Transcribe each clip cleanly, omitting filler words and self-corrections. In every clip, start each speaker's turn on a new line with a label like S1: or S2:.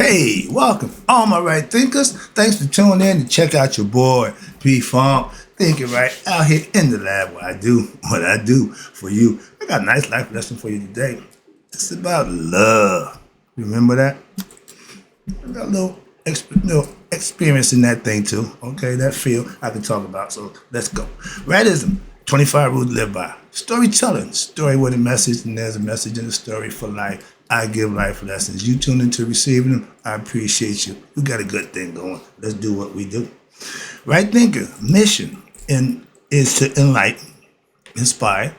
S1: Hey, welcome, all my right thinkers. Thanks for tuning in to check out your boy, P-Funk. Thinking right out here in the lab where I do what I do for you. I got a nice life lesson for you today. It's about love. Remember that? I got a little experience in that thing too. Okay, that field I can talk about. So let's go. Rightism, 25 rules to live by. Storytelling, story with a message, and there's a message in the story for life. I give life lessons. You tune into receiving them. I appreciate you. We got a good thing going. Let's do what we do. Right thinker, mission is to enlighten, inspire,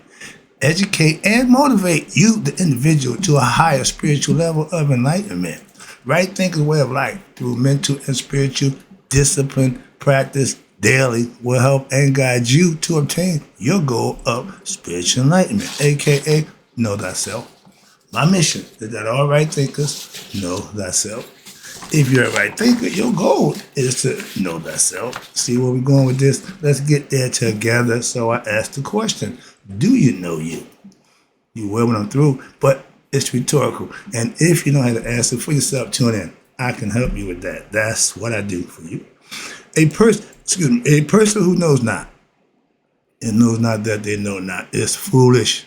S1: educate, and motivate you, the individual, to a higher spiritual level of enlightenment. Right thinker's way of life through mental and spiritual discipline, practice daily will help and guide you to obtain your goal of spiritual enlightenment, aka know thyself. My mission is that all right thinkers know thyself. If you're a right thinker, your goal is to know thyself. See where we're going with this? Let's get there together. So I asked the question, do you know you? You will when I'm through, but it's rhetorical. And if you know how to answer for yourself, tune in. I can help you with that. That's what I do for you. A person who knows not and knows not that they know not is foolish.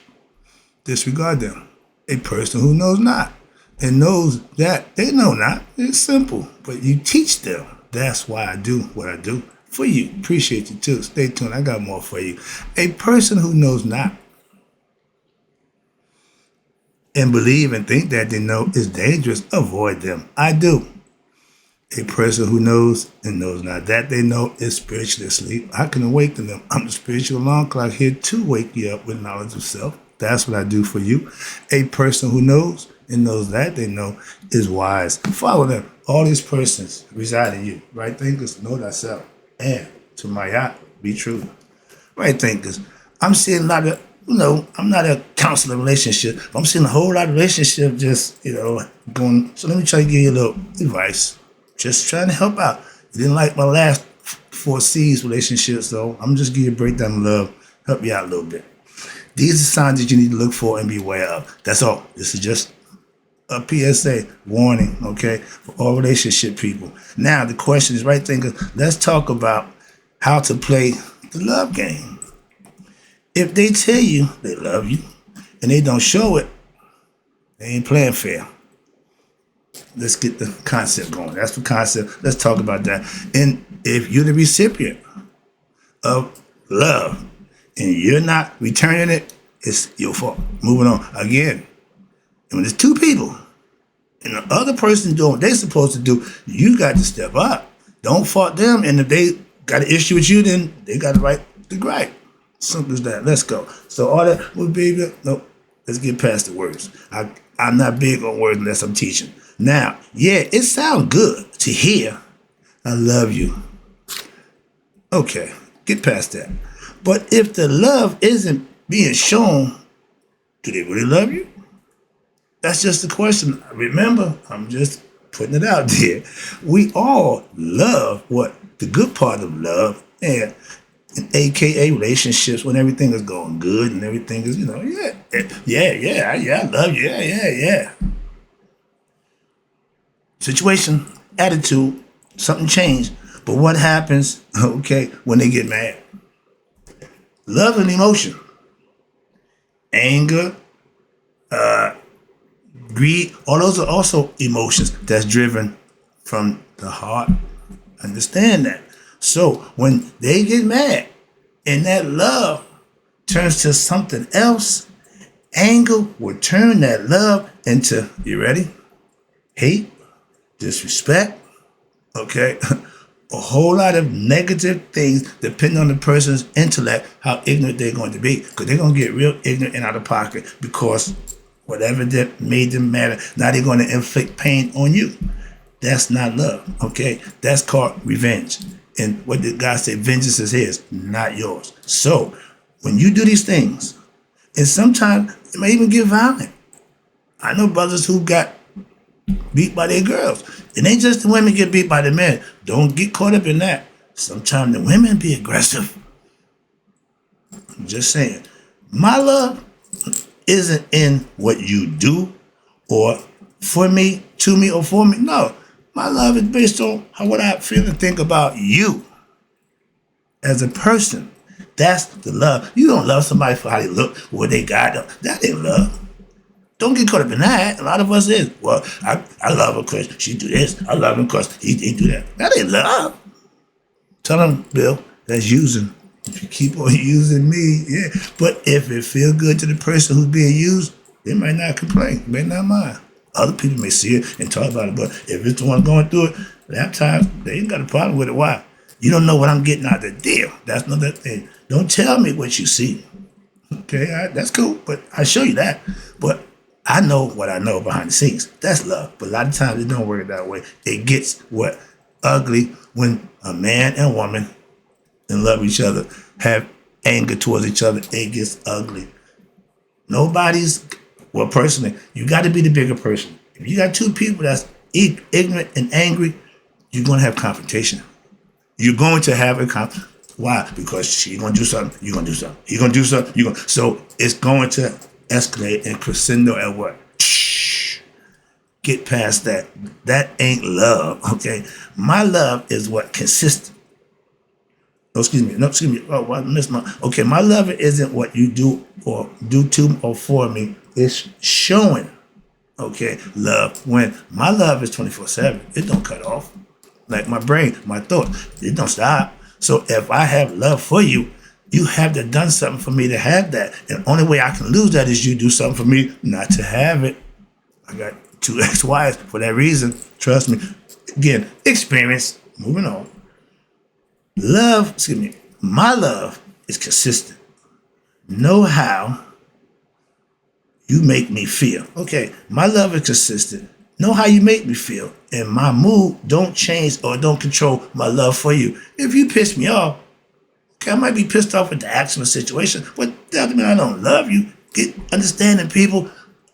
S1: Disregard them. A person who knows not and knows that they know not. It's simple, but you teach them. That's why I do what I do for you. Appreciate you too. Stay tuned. I got more for you. A person who knows not and believe and think that they know is dangerous. Avoid them. I do. A person who knows and knows not that they know is spiritually asleep. I can awaken them. I'm the spiritual alarm clock here to wake you up with knowledge of self. That's what I do for you. A person who knows and knows that they know is wise. Follow them. All these persons reside in you. Right thinkers, know thyself. And to my yacht, be true. Right thinkers, I'm seeing a lot of, I'm not a counselor relationship. But I'm seeing a whole lot of relationship just, going. So let me try to give you a little advice. Just trying to help out. You didn't like my last 4 C's relationship, so I'm just giving you a breakdown of love, help you out a little bit. These are signs that you need to look for and be aware of. That's all. This is just a PSA warning, okay, for all relationship people. Now, the question is, right thinker, let's talk about how to play the love game. If they tell you they love you and they don't show it, they ain't playing fair. Let's get the concept going. That's the concept. Let's talk about that. And if you're the recipient of love and you're not returning it, it's your fault. Moving on. Again, when there's 2 people and the other person doing what they're supposed to do, you got to step up. Don't fault them. And if they got an issue with you, then they got the right to gripe. Simple as that. Let's go. So all that would be, nope. Let's get past the words. I'm not big on words unless I'm teaching. Now, yeah, it sounds good to hear, I love you. Okay, get past that. But if the love isn't being shown, do they really love you? That's just the question. Remember, I'm just putting it out there. We all love what the good part of love and AKA relationships when everything is going good and everything is, I love you, yeah. Situation, attitude, something changed. But what happens, okay, when they get mad? Love and emotion, anger, greed, all those are also emotions that's driven from the heart. Understand that. So when they get mad and that love turns to something else, anger will turn that love into, you ready? Hate, disrespect, okay? A whole lot of negative things depending on the person's intellect, how ignorant they're going to be. Because they're going to get real ignorant and out of pocket because whatever that made them mad, now they're going to inflict pain on you. That's not love, okay? That's called revenge. And what did God say? Vengeance is his, not yours. So when you do these things, and sometimes it may even get violent. I know brothers who got beat by their girls. It ain't just the women get beat by the men. Don't get caught up in that. Sometimes the women be aggressive. I'm just saying. My love isn't in what you do or for me, to me, or for me. No. My love is based on what I feel and think about you as a person. That's the love. You don't love somebody for how they look, what they got. That ain't love. Don't get caught up in that. A lot of us is. Well, I love her because she do this. I love him because he do that. That ain't love. Tell him, Bill, that's using. If you keep on using me, yeah. But if it feel good to the person who's being used, they might not complain. They may not mind. Other people may see it and talk about it, but if it's the one going through it, that time they ain't got a problem with it. Why? You don't know what I'm getting out of the deal. That's another thing. Don't tell me what you see. Okay, that's cool, but I show you that. But I know what I know behind the scenes. That's love. But a lot of times it don't work that way. It gets ugly when a man and woman and love each other have anger towards each other. It gets ugly. Personally, you got to be the bigger person. If you got two people that's ignorant and angry, you're going to have confrontation. You're going to have a conflict. Why? Because she's going to do something, you're going to do something. He's going to do something, So it's going to escalate and crescendo at what? Get past that. That ain't love, okay? My love is what consistent. Oh, excuse me. Oh, I missed my. Okay, my love isn't what you do to or for me. It's showing, okay, love. When my love is 24/7, it don't cut off. Like my brain, my thought, it don't stop. So if I have love for you, you have to done something for me to have that. And the only way I can lose that is you do something for me not to have it. I got 2 ex-wives for that reason. Trust me. Again, experience. Moving on. My love is consistent. Know how you make me feel. Okay, my love is consistent. Know how you make me feel. And my mood don't change or don't control my love for you. If you piss me off, okay, I might be pissed off with the action or situation, but that doesn't mean I don't love you. Get understanding people,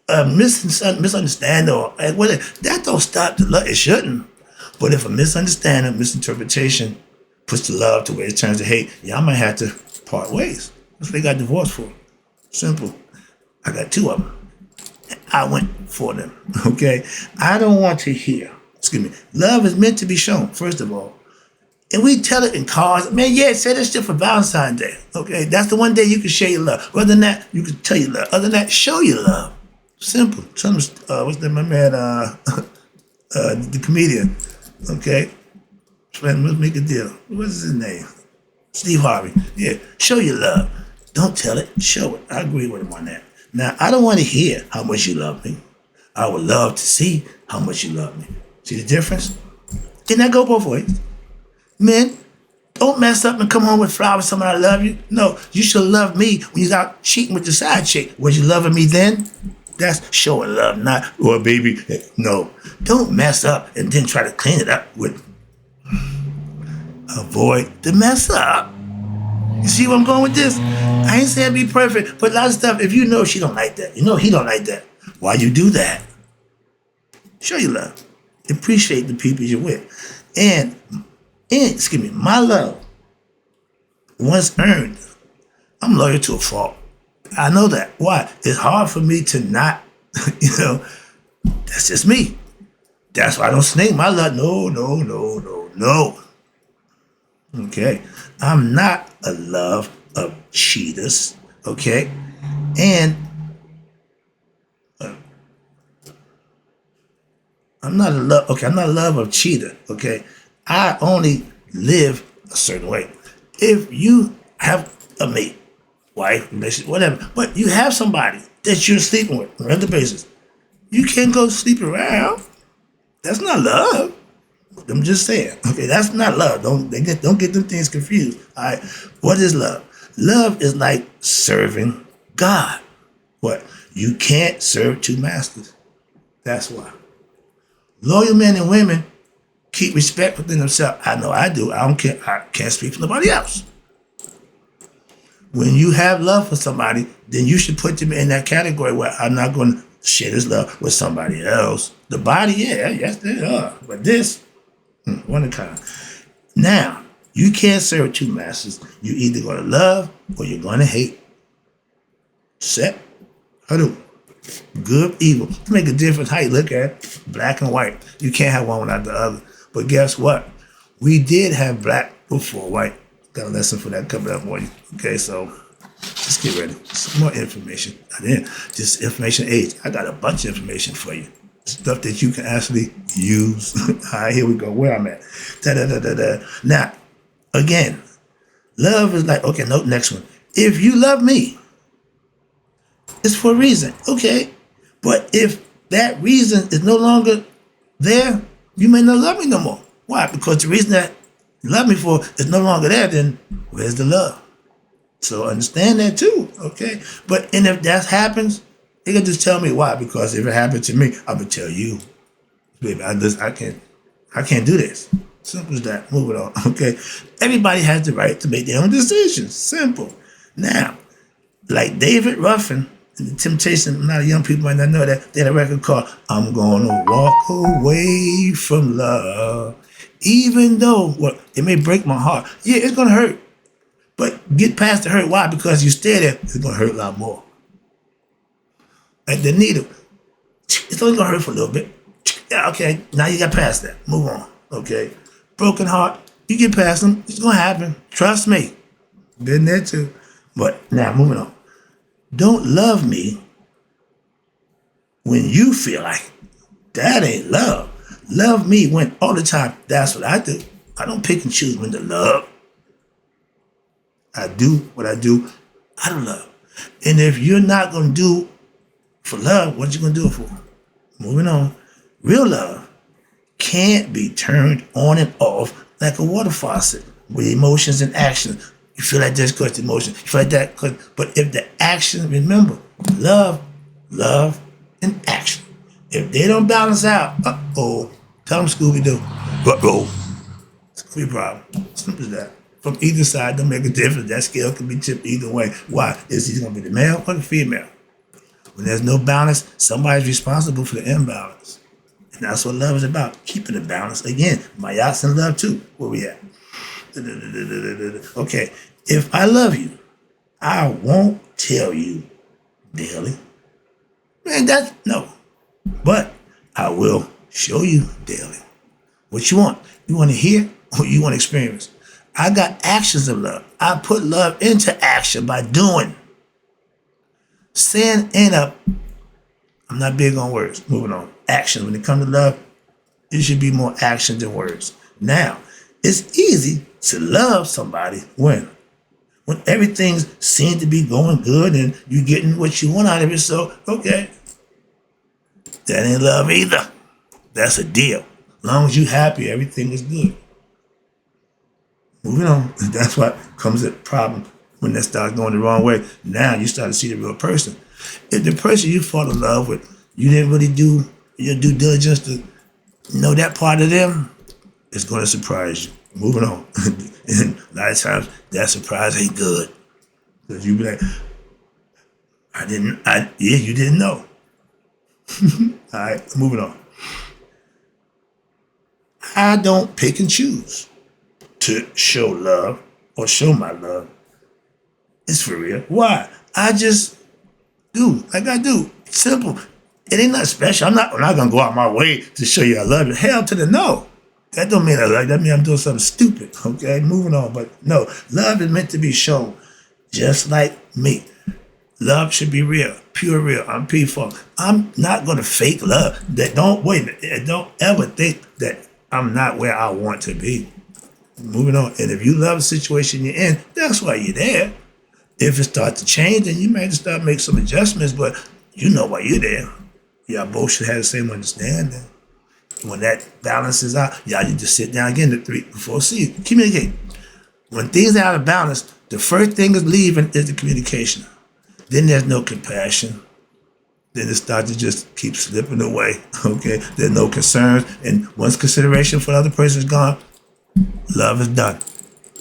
S1: misunderstand or whatever. That don't stop the love. It shouldn't. But if a misunderstanding, misinterpretation puts the love to where it turns to hate, y'all might have to part ways. That's what they got divorced for. Simple. I got 2 of them. I went for them, okay? I don't want to hear, love is meant to be shown, first of all. And we tell it in cards. Man, yeah, say that shit for Valentine's Day, okay? That's the one day you can share your love. Other than that, you can tell your love. Other than that, show your love. Simple. What's that, my man, the comedian, okay? Let's make a deal. What's his name? Steve Harvey. Yeah, show your love. Don't tell it, show it. I agree with him on that. Now, I don't want to hear how much you love me. I would love to see how much you love me. See the difference? Didn't that go both ways? Men, don't mess up and come home with flowers, somebody I love you. No, you should love me when you're out cheating with the side chick. Was you loving me then? That's showing love, not, oh, baby. No, don't mess up and then try to clean it up with, avoid the mess up. You see where I'm going with this? I ain't saying be perfect, but a lot of stuff, if you know she don't like that, you know he don't like that, why you do that? Show your love. Appreciate the people you're with. And my love, once earned, I'm loyal to a fault. I know that. Why? It's hard for me to not, that's just me. That's why I don't snake my love. No. Okay? I'm not a love of cheaters, okay? And I'm not a love of cheater, okay? I only live a certain way. If you have a mate, wife, relationship, whatever, but you have somebody that you're sleeping with on a regular basis, you can't go sleep around. That's not love. I'm just saying. Okay, that's not love. Don't get them things confused. All right. What is love? Love is like serving God. What? You can't serve 2 masters. That's why. Loyal men and women keep respect within themselves. I know I do. I don't care. I can't speak for nobody else. When you have love for somebody, then you should put them in that category where I'm not going to share this love with somebody else. The body, yeah, yes, they are. But this, one at a time. Now, you can't serve 2 masters. You're either going to love or you're going to hate. Set. How do? Good, evil. To make a difference how you look at it, black and white. You can't have one without the other. But guess what? We did have black before white. Got a lesson for that coming up for you. Okay, so let's get ready. Some more information. This information age. I got a bunch of information for you. Stuff that you can actually use. All right, here we go. Where I'm at. Da-da-da-da-da. Now, again, love is like, okay, no, next one. If you love me, it's for a reason. Okay. But if that reason is no longer there, you may not love me no more. Why? Because the reason that you love me for is no longer there, then where's the love? So understand that too, okay? And if that happens, you can just tell me why. Because if it happened to me, I would tell you, baby, I can't do this. Simple as that. Move it on, okay? Everybody has the right to make their own decisions. Simple. Now, like David Ruffin, and the Temptation, a lot of young people might not know that, they had a record called I'm Gonna Walk Away From Love. Even though, well, it may break my heart. Yeah, it's gonna hurt. But get past the hurt. Why? Because you stay there, it's gonna hurt a lot more. Like the needle, it's only gonna hurt for a little bit. Yeah, okay, now you got past that. Move on, okay? Broken heart, you get past them, it's gonna happen. Trust me. Been there too. But now, moving on. Don't love me when you feel like that ain't love. Love me when all the time. That's what I do. I don't pick and choose when to love. I do what I do out of love. And if you're not going to do for love, what you going to do it for? Moving on. Real love can't be turned on and off like a water faucet with emotions and actions. You feel like this because emotion. You feel like that because, but if the action, remember, love, and action. If they don't balance out, tell them Scooby-Doo. It's going to be a problem. Simple as that. From either side, don't make a difference. That scale can be tipped either way. Why? Is he going to be the male or the female? When there's no balance, somebody's responsible for the imbalance. And that's what love is about, keeping the balance. Again, my yachts in love too. Where we at? Okay, if I love you, I won't tell you daily. Man, no. But I will show you daily. What you want? You want to hear or you want to experience? I got actions of love. I put love into action by doing. Saying ain't up. I'm not big on words. Moving on. Action. When it comes to love, it should be more action than words. Now, it's easy to love somebody when everything seems to be going good and you're getting what you want out of it. So, okay, that ain't love either. That's a deal. As long as you're happy, everything is good. Moving on. That's what comes a problem when that starts going the wrong way. Now you start to see the real person. If the person you fall in love with, you didn't really do your due diligence to know that part of them, it's going to surprise you. Moving on. And a lot of times that surprise ain't good. Because you be like, you didn't know. All right, moving on. I don't pick and choose to show love or show my love. It's for real. Why? I just do like I do. Simple. It ain't nothing special. I'm not gonna go out my way to show you I love you. Hell to the no. That don't mean I love you. That means I'm doing something stupid. Okay, moving on. But no, love is meant to be shown, just like me. Love should be real, pure real. I'm peaceful. I'm not gonna fake love. Don't ever think that I'm not where I want to be. Moving on. And if you love the situation you're in, that's why you're there. If it starts to change, then you may have to start making some adjustments, but you know why you're there. Y'all both should have the same understanding. When that balances out, y'all need to sit down again to 3 before see. Communicate. When things are out of balance, the first thing is leaving is the communication. Then there's no compassion. Then it starts to just keep slipping away. Okay? There's no concerns. And once consideration for the other person is gone, love is done.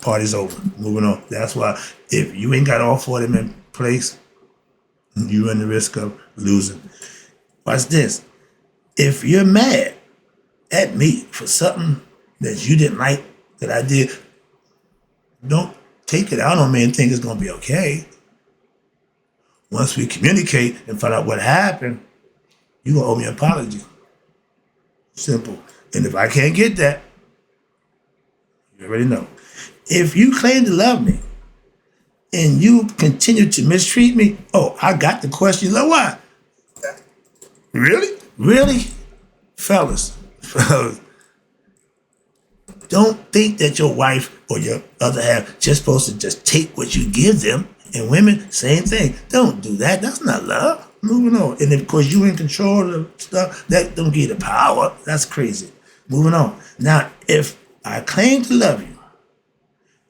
S1: Party's over. Moving on. That's why if you ain't got all 4 of them in place, you run the risk of losing. Watch this. If you're mad at me for something that you didn't like that I did, don't take it out on me and think it's going to be okay. Once we communicate and find out what happened, you gonna owe me an apology. Simple. And if I can't get that, you already know. If you claim to love me and you continue to mistreat me, oh, I got the question. You know why? Really? Really? Fellas, don't think that your wife or your other half just supposed to just take what you give them. And women, same thing. Don't do that. That's not love. Moving on. And of course, you in control of stuff that don't give you the power. That's crazy. Moving on. Now, if I claim to love you,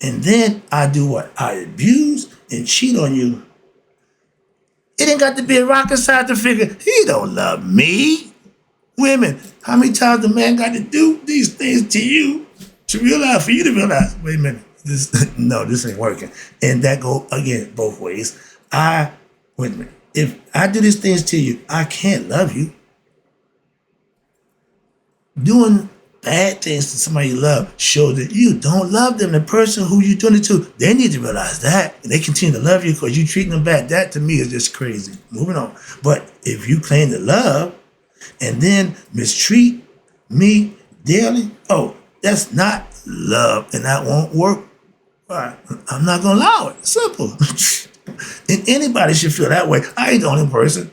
S1: and then I do what? I abuse and cheat on you. It ain't got to be a rocket science to figure he don't love me. Women, how many times the man got to do these things to you to realize, for you to realize, wait a minute, this ain't working. And that go, again, both ways. Wait a minute, if I do these things to you, I can't love you. Doing bad things to somebody you love show that you don't love them. The person who you're doing it to, they need to realize that. And they continue to love you because you treating them bad. That, to me, is just crazy. Moving on. But if you claim to love, and then mistreat me daily, oh, that's not love, and that won't work. All right, I'm not gonna allow it. Simple. And anybody should feel that way. I ain't the only person.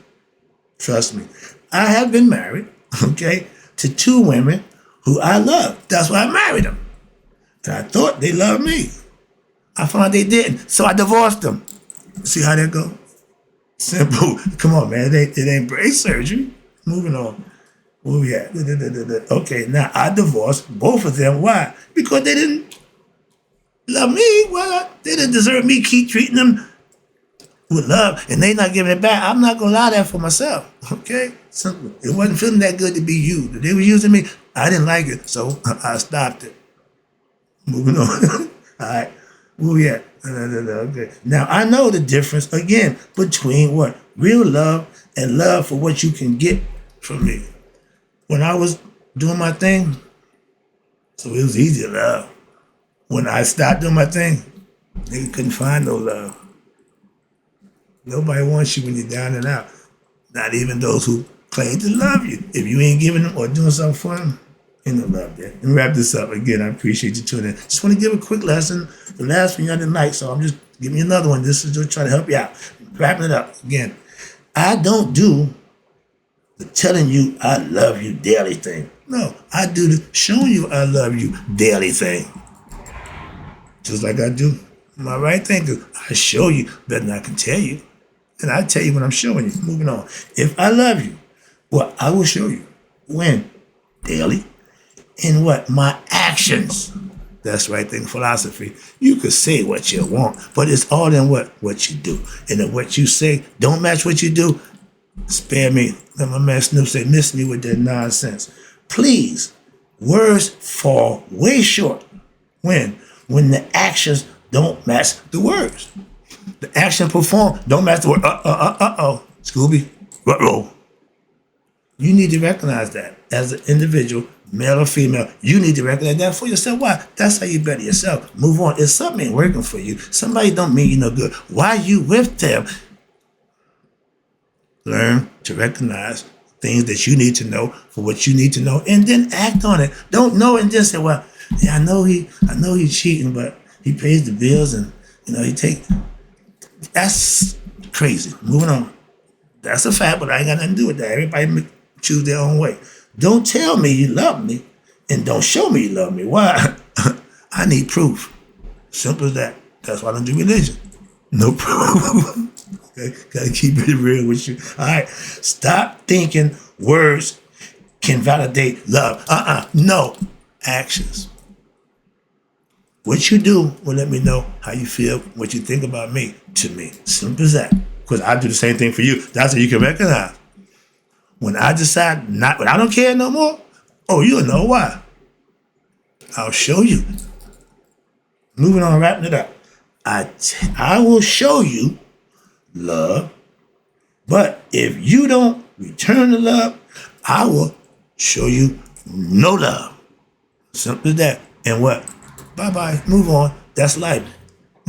S1: Trust me. I have been married, okay, to 2 women who I love. That's why I married them. And I thought they loved me. I found out they didn't, so I divorced them. See how that go? Simple. Come on, man. It ain't brain surgery. Moving on. Where we at? Okay, now I divorced both of them. Why? Because they didn't love me. Well, they didn't deserve me keep treating them with love, and they not giving it back. I'm not gonna allow that for myself. Okay? Simple. It wasn't feeling that good to be used. They were using me. I didn't like it, so I stopped it. Moving on. All right. Where we at? Okay. Now I know the difference again between what? Real love and love for what you can get from me. When I was doing my thing, so it was easy to love. When I stopped doing my thing, they couldn't find no love. Nobody wants you when you're down and out. Not even those who claim to love you. If you ain't giving them or doing something for them, ain't no love there. Let me wrap this up. Again, I appreciate you tuning in. Just want to give a quick lesson. The last one y'all didn't like, so I'm just giving you another one. This is just trying to help you out. Wrapping it up. Again, I don't do the telling you I love you daily thing. No, I do the showing you I love you daily thing. Just like I do my right thing. 'Cause I show you better than I can tell you. And I tell you when I'm showing you. Moving on. If I love you, well, I will show you. When? Daily. In what? My actions. That's right thing philosophy. You could say what you want, but it's all in what you do. And if what you say don't match what you do, spare me. Let my man Snoop say, miss me with that nonsense. Please, words fall way short. When? When the actions don't match the words. The action performed don't match the word. Scooby, uh-oh. You need to recognize that as an individual, male or female. You need to recognize that for yourself. Why? That's how you better yourself. Move on. If something ain't working for you, somebody don't mean you no good. Why you with them? Learn to recognize things that you need to know for what you need to know, and then act on it. Don't know and just say, well, yeah, I know he's cheating, but he pays the bills and he take. That's crazy. Moving on. That's a fact, but I ain't got nothing to do with that. Everybody choose their own way. Don't tell me you love me and don't show me you love me. Why? I need proof. Simple as that. That's why I don't do religion. No proof. Okay? Gotta keep it real with you. All right. Stop thinking words can validate love. No. Actions. What you do will let me know how you feel, what you think about me, to me. Simple as that. Because I do the same thing for you. That's how you can recognize. When I decide when I don't care no more, oh, you'll know why. I'll show you. Moving on, wrapping it up. I will show you love, but if you don't return the love, I will show you no love. Simple as that. And what? Bye-bye. Move on. That's life.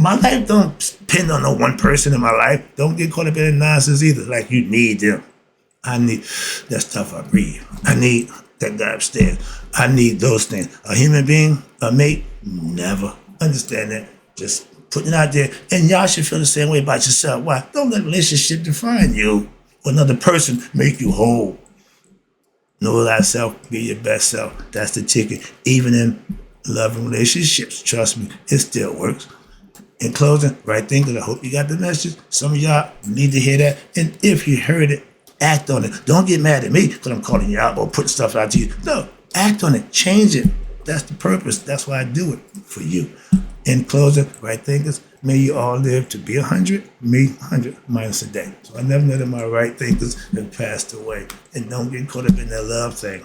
S1: My life don't depend on no one person in my life. Don't get caught up in the nonsense either. Like you need them. I need that stuff I breathe. I need that guy upstairs. I need those things. A human being, a mate, never understand that. Just putting it out there. And y'all should feel the same way about yourself. Why? Don't let relationship define you. Or another person make you whole. Know thyself, be your best self. That's the ticket. Even in loving relationships, trust me, it still works. In closing, right thinkers, I hope you got the message. Some of y'all need to hear that. And if you heard it, act on it. Don't get mad at me because I'm calling you out or putting stuff out to you. No, act on it. Change it. That's the purpose. That's why I do it, for you. In closing, right thinkers, may you all live to be 100, me 100 minus a day. So I never know that my right thinkers have passed away. And don't get caught up in that love thing.